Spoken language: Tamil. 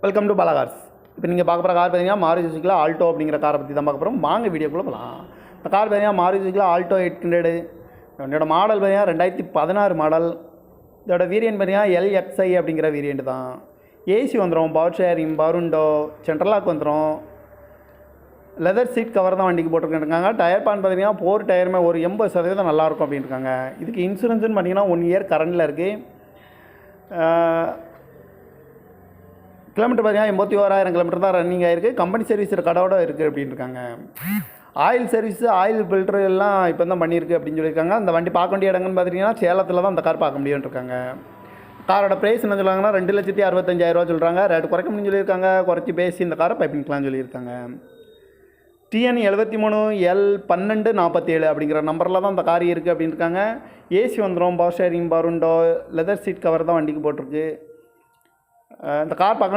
Welcome to Bala cars. இப்போ நீங்கள் பார்க்க போகிற கார் பார்த்தீங்கன்னா மாருதி சுசுக்கியில் ஆல்டோ அப்படிங்கிற காரை பற்றி தான் பார்க்க போகிறோம். வாங்க வீடியோக்குள்ளே போகலாம். இந்த கார் பார்த்தீங்கன்னா மாருதி சுசுக்கியில் ஆல்டோ 800. என்னோட மாடல் பார்த்தீங்கன்னா 2016 மாடல். இதோட வேரியன்ட் பார்த்தீங்கன்னா LXI அப்படிங்கிற வேரியண்ட் தான். ஏசி வந்துடும், power steering, power window, central lock வந்துடும். லெதர் சீட் கவர் தான் வண்டிக்கு போட்டிருக்காங்க. டயர் பான் பார்த்தீங்கன்னா 4 டயருமே ஒரு 80% நல்லாயிருக்கும் அப்படின்னு இருக்காங்க. இதுக்கு இன்சூரன்ஸ்னு பார்த்தீங்கன்னா 1 இயர் கரண்டில் இருக்குது. கிலோமீட்டர் பார்த்தீங்கன்னா 81,000 கிலோமீட்டர் தான் ரன்னிங் ஆகிருக்கு. கம்பெனி சர்வீஸ் கடவோட இருக்குது அப்படின்னு இருக்காங்க. ஆயில் சர்வீஸு, ஆயில் ஃபில்ட்ரு எல்லாம் இப்போ தான் பண்ணியிருக்கு அப்படின்னு சொல்லியிருக்காங்க. அந்த வண்டி பார்க்க வேண்டிய இடங்கன்னு பார்த்துட்டிங்கன்னா சேலத்தில் தான் அந்த கார் பார்க்க முடியும்னு இருக்காங்க. காரோட ப்ரைஸ் என்ன சொல்லுவாங்கன்னா 2,65,000 சொல்கிறாங்க. ரேட்டு குறைக்க முடியும்னு சொல்லியிருக்காங்க. குறைச்சி பேசி இந்த காரை பைப்பிங்கலாம் சொல்லியிருக்காங்க. TN 73L1247 அப்படிங்கிற நம்பரில் தான் அந்த கார் இருக்குது அப்படின்னு இருக்காங்க. ஏசி வந்துடும், power steering, power window, leather seat cover தான் வண்டிக்கு போட்டிருக்கு. இந்த கார் பார்க்க